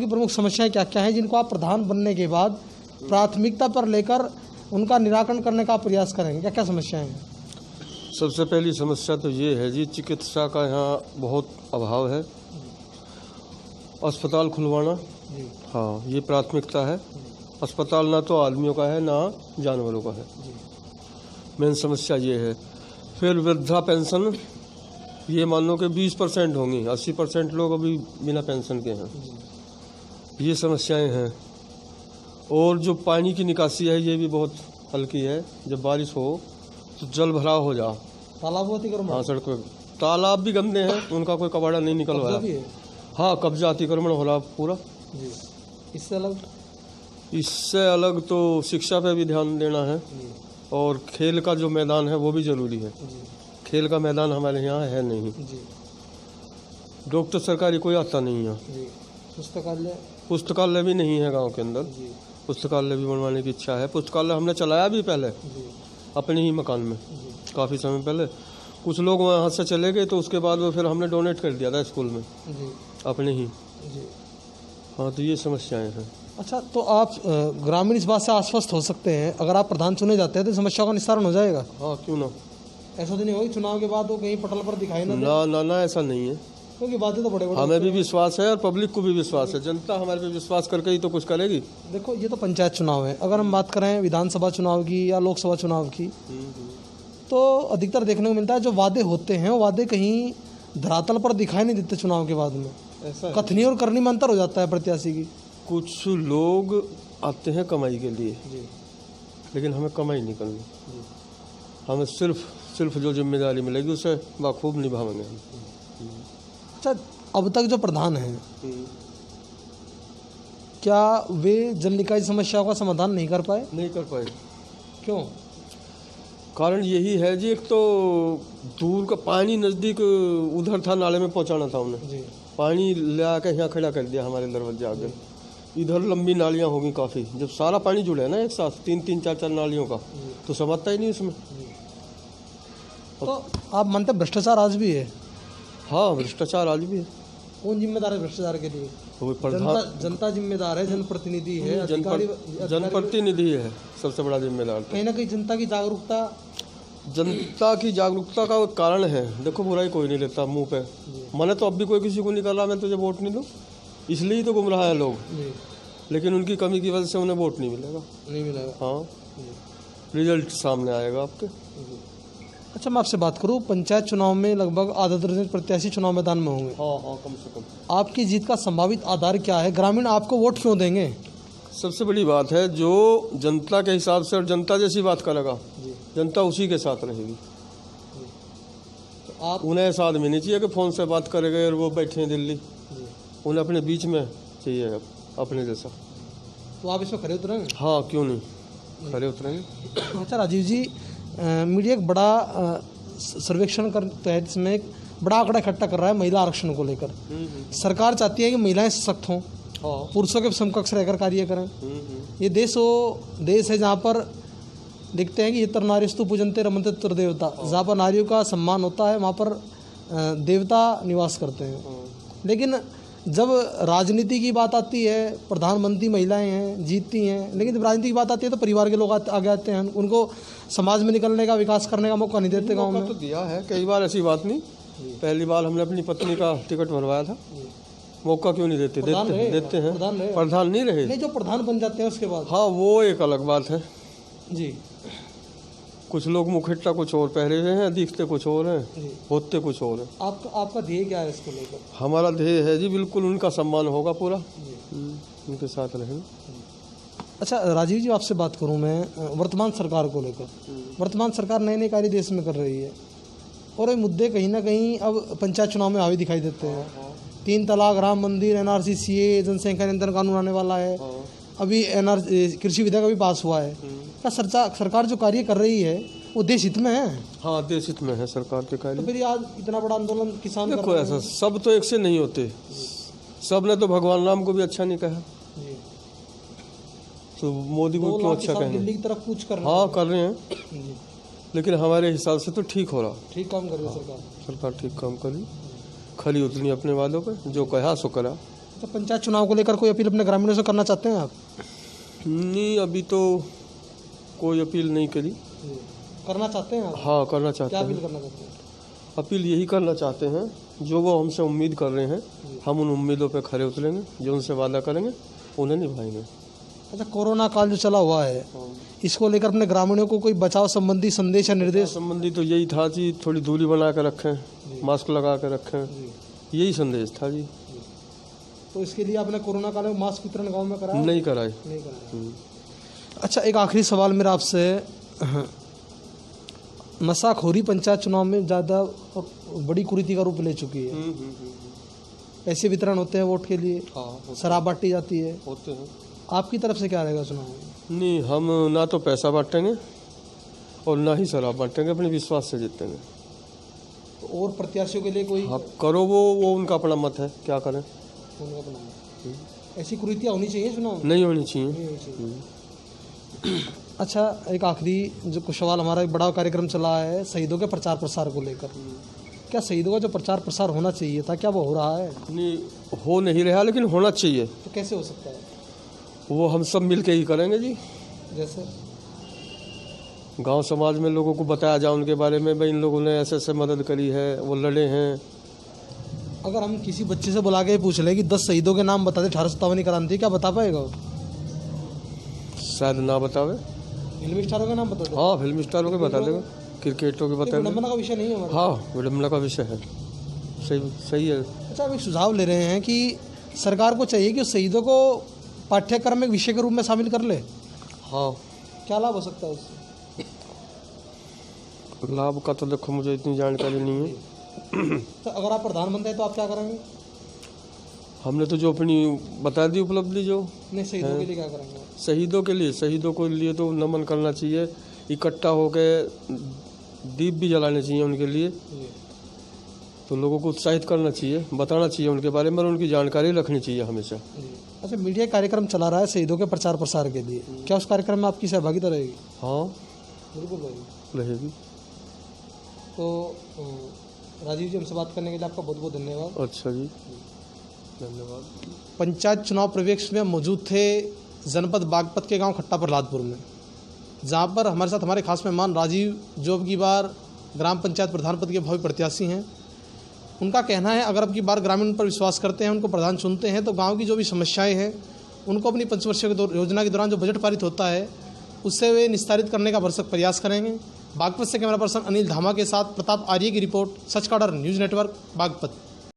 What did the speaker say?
की प्रमुख समस्याएं क्या क्या हैं जिनको आप प्रधान बनने के बाद प्राथमिकता पर लेकर उनका निराकरण करने का प्रयास करेंगे? क्या क्या समस्याएं हैं? सबसे पहली समस्या तो ये है जी, चिकित्सा का यहाँ बहुत अभाव है। अस्पताल खुलवाना, हाँ, ये प्राथमिकता है। अस्पताल ना तो आदमियों का है ना जानवरों का है, मेन समस्या ये है। फिर वृद्धा पेंशन, ये मान लो कि 20% होंगी, 80% लोग अभी बिना पेंशन के हैं। ये समस्याएं हैं। और जो पानी की निकासी है ये भी बहुत हल्की है। जब बारिश हो तो जल भराव हो जा, तालाब अतिक्रमण, हाँ, सड़क पे तालाब भी गंदे हैं, उनका कोई कबाड़ा नहीं निकलवाया। हाँ, कब्जा अतिक्रमण हो रहा पूरा जी। इससे अलग तो शिक्षा पे भी ध्यान देना है, और खेल का जो मैदान है वो भी जरूरी है। खेल का मैदान हमारे यहाँ है नहीं। डॉक्टर सरकारी कोई आता नहीं है। पुस्तकालय भी नहीं है गांव के अंदर। पुस्तकालय भी बनवाने की इच्छा है। पुस्तकालय हमने चलाया भी पहले अपने ही मकान में, काफ़ी समय पहले। कुछ लोग वहाँ से चले गए तो उसके बाद वो फिर हमने डोनेट कर दिया था स्कूल में अपने ही। हाँ, तो ये समस्याएं हैं। अच्छा, तो आप ग्रामीण इस बात से आश्वस्त हो सकते हैं अगर आप प्रधान चुने जाते हैं तो समस्या का निस्तारण हो जाएगा? हाँ, क्यों ना। ऐसा तो नहीं होगा चुनाव के बाद वो कहीं पटल पर दिखाई ना? ना, ऐसा नहीं है, क्योंकि बातें तो बड़े हमें भी विश्वास है और पब्लिक को भी विश्वास है। जनता हमारे पे विश्वास करके ही तो कुछ करेगी। देखो, ये तो पंचायत चुनाव है। अगर हम बात करें विधानसभा चुनाव की या लोकसभा चुनाव की, तो अधिकतर देखने को मिलता है जो वादे होते हैं वो वादे कहीं धरातल पर दिखाई नहीं देते। चुनाव के बाद में ऐसा कथनी और करनी में अंतर हो जाता है प्रत्याशी की। कुछ लोग आते हैं कमाई के लिए, लेकिन हमें कमाई नहीं करनी। हमें सिर्फ जो जिम्मेदारी मिलेगी उसे बखूब निभाएंगे हम। अच्छा, अब तक जो प्रधान हैं क्या वे जल निकाय समस्याओं का समाधान नहीं कर पाए? नहीं कर पाए। क्यों? कारण यही है जी, एक तो दूर का पानी नज़दीक उधर था, नाले में पहुंचाना था उन्हें। पानी ले आकर यहाँ खड़ा कर दिया हमारे दरवाजे आगे। इधर लंबी नालियाँ होगी काफ़ी। जब सारा पानी जुड़ा है ना एक साथ, 3 4 नालियों का, तो समझता ही नहीं उसमें। तो आप मानते भ्रष्टाचार आज भी है? हाँ, भ्रष्टाचार आज भी है। कौन जिम्मेदार है भ्रष्टाचार के लिए? जनता जिम्मेदार है, जनप्रतिनिधि है, जनप्रतिनिधि है सबसे बड़ा जिम्मेदार। कहीं ना कहीं जनता की जागरूकता का कारण है। देखो, बुराई कोई नहीं लेता मुंह पे। मैंने तो अब भी कोई किसी को नहीं कर रहा मैं तुझे वोट नहीं दूं, इसलिए तो गुमराह है लोग। लेकिन उनकी कमी की वजह से उन्हें वोट नहीं मिलेगा। हाँ, रिजल्ट सामने आएगा आपके। अच्छा, मैं आपसे बात करूं, पंचायत चुनाव में लगभग आधा दर्जन प्रत्याशी चुनाव मैदान में होंगे। हाँ, कम से कम। आपकी जीत का संभावित आधार क्या है? ग्रामीण आपको वोट क्यों देंगे? सबसे बड़ी बात है, जो जनता के हिसाब से और जनता जैसी बात करेगा, जनता उसी के साथ रहेगी। तो आप उन्हें ऐसा आदमी नहीं चाहिए कि फ़ोन से बात करेंगे और वो बैठे हैं दिल्ली। उन्हें अपने बीच में चाहिए अपने जैसा। तो आप इसमें खरे उतरेंगे? हाँ, क्यों नहीं, खरे उतरेंगे। अच्छा राजीव जी, मीडिया एक बड़ा सर्वेक्षण करता है जिसमें एक बड़ा आंकड़ा इकट्ठा कर रहा है महिला आरक्षण को लेकर। सरकार चाहती है कि महिलाएं सशक्त हों, पुरुषों के समकक्ष रहकर कार्य करें। ये देश है जहाँ पर देखते हैं कि इतर नारीस्तु पूजन्ते रमन्ते तत्र देवता, जहाँ पर नारियों का सम्मान होता है वहाँ पर देवता निवास करते हैं। लेकिन जब राजनीति की बात आती है, प्रधानमंत्री महिलाएं हैं, जीतती हैं, लेकिन जब राजनीति की बात आती है तो परिवार के लोग आगे आते हैं, उनको समाज में निकलने का, विकास करने का मौका नहीं देते। गाँव में तो दिया है कई बार, ऐसी बात नहीं। पहली बार हमने अपनी पत्नी का टिकट भरवाया था, मौका क्यों नहीं देते हैं। प्रधान नहीं रहे, नहीं, जो प्रधान बन जाते हैं उसके बाद। हाँ, वो एक अलग बात है जी। कुछ लोग मुखट्टा कुछ और पहरे हुए हैं, दिखते कुछ और हैं, होते कुछ और हैं। आपका ध्येय क्या है इसको लेकर? हमारा ध्येय है जी, बिल्कुल उनका सम्मान होगा पूरा, उनके साथ रहेंगे। अच्छा राजीव जी, आपसे बात करूं मैं वर्तमान सरकार को लेकर। वर्तमान सरकार नए कार्य देश में कर रही है और ये मुद्दे कहीं ना कहीं अब पंचायत चुनाव में हावी दिखाई देते हैं। 3 तलाक, राम मंदिर, NRC, CA, जनसंख्या नियंत्रण कानून आने वाला है, अभी कृषि विधेयक अभी पास हुआ है। क्या सरकार जो कार्य कर रही है वो देश हित में है? हाँ, देश हित में है सरकार के कार्य। तो फिर आज इतना बड़ा आंदोलन किसान कर रहे हैं। ऐसा सब तो एक से नहीं होते, सब ने तो भगवान राम को भी अच्छा नहीं कहा, तो मोदी को क्यों अच्छा कहेंगे? दिल्ली की तरफ कूच कर रहे हैं। हाँ, कर रहे हैं, लेकिन हमारे हिसाब से तो ठीक हो रहा, ठीक काम कर रही है सरकार ठीक काम कर रही, खरी उतनी अपने वादों पे, जो कहा सो करा। तो पंचायत चुनाव को लेकर कोई अपील अपने ग्रामीणों से करना चाहते हैं आप? नहीं, अभी तो कोई अपील नहीं करी। करना चाहते हैं आप? हाँ, करना चाहते क्या अपील हैं। करना चाहते हैं? अपील यही करना चाहते हैं, जो वो हमसे उम्मीद कर रहे हैं, हम उन उम्मीदों पे खरे उतरेंगे, जो उनसे वादा करेंगे उन्हें निभाएंगे। अच्छा, कोरोना काल जो चला हुआ है, इसको लेकर अपने ग्रामीणों को कोई बचाव संबंधी संदेश या निर्देश? संबंधी तो यही था कि थोड़ी दूरी बना कर रखें, मास्क लगा कर रखें, यही संदेश था जी। तो इसके लिए आपने कोरोना काल में मास्क वितरण गांव में कराया? नहीं कराए। नहीं कराया। अच्छा, एक आखिरी सवाल मेरा आपसे, नशाखोरी पंचायत चुनाव में ज़्यादा बड़ी कुरीति का रूप ले चुकी है। पैसे वितरण होते हैं वोट के लिए, शराब बांटी जाती है, होते हैं। आपकी तरफ से क्या रहेगा चुनाव में? नहीं, हम ना तो पैसा बांटेंगे और ना ही शराब बांटेंगे, अपने विश्वास से जीतेंगे। तो और प्रत्याशियों के लिए कोई? हाँ, करो, वो उनका अपना मत है, क्या करें। उनका अपना मत। ऐसी कुरीतियाँ होनी चाहिए चुनाव में? नहीं होनी चाहिए। नहीं होनी चाहिए। अच्छा, एक आखिरी जो कुछ सवाल, हमारा एक बड़ा कार्यक्रम चला है शहीदों के प्रचार प्रसार को लेकर, क्या शहीदों का जो प्रचार प्रसार होना चाहिए था, क्या वो हो रहा है? नहीं, हो नहीं रहा, लेकिन होना चाहिए। तो कैसे हो सकता है? वो हम सब मिल के ही करेंगे जी। जैसे गांव समाज में लोगों को बताया जाए उनके बारे में, भाई इन लोगों ने ऐसे ऐसे मदद करी है, वो लड़े हैं। अगर हम किसी बच्चे से बुला के पूछ लें कि 10 शहीदों के नाम बता दे 1857 क्रांति, क्या बता पाएगा वो? शायद ना बतावे। फिल्मी स्टारों के नाम बता दे? हाँ, फिल्म स्टारों के बता देगा, क्रिकेटरों के बता देगा। विडंबना का विषय नहीं है हमारा। हाँ, विडंबना का विषय है। सही सही है। अच्छा, हम एक सुझाव ले रहे हैं कि सरकार को चाहिए कि उस शहीदों को पाठ्यक्रम में एक विषय के रूप में शामिल कर ले। हाँ, क्या लाभ हो सकता है उससे? लाभ का तो देखो मुझे इतनी जानकारी नहीं है। तो अगर आप प्रधानमंत्री हैं तो आप क्या करेंगे? हमने तो जो अपनी बता दी उपलब्धि, जो नहीं, शहीदों के लिए क्या करेंगे? शहीदों के लिए, शहीदों के लिए तो नमन करना चाहिए, इकट्ठा होकर दीप भी जलाने चाहिए उनके लिए। तो लोगों को उत्साहित करना चाहिए, बताना चाहिए उनके बारे में, और उनकी जानकारी रखनी चाहिए हमेशा। अच्छा, मीडिया कार्यक्रम चला रहा है शहीदों के प्रचार प्रसार के लिए, क्या उस कार्यक्रम में आपकी सहभागिता रहेगी? हाँ, बिल्कुल रहेगी। तो राजीव जी, हमसे बात करने के लिए आपका बहुत बहुत धन्यवाद। अच्छा जी, धन्यवाद। पंचायत चुनाव परिवेश में मौजूद थे जनपद बागपत के गांव खट्टा प्रहलादपुर में, जहां पर हमारे साथ हमारे खास मेहमान राजीव, जो अब की बार ग्राम पंचायत प्रधान पद के भावी प्रत्याशी हैं। उनका कहना है, अगर अब की बार ग्रामीण पर विश्वास करते हैं, उनको प्रधान चुनते हैं, तो गांव की जो भी समस्याएं हैं उनको अपनी 5 वर्षीय योजना के दौरान जो बजट पारित होता है उससे वे निस्तारित करने का भरसक प्रयास करेंगे। बागपत से कैमरा पर्सन अनिल धामा के साथ प्रताप आर्य की रिपोर्ट, सच का डर न्यूज़ नेटवर्क, बागपत।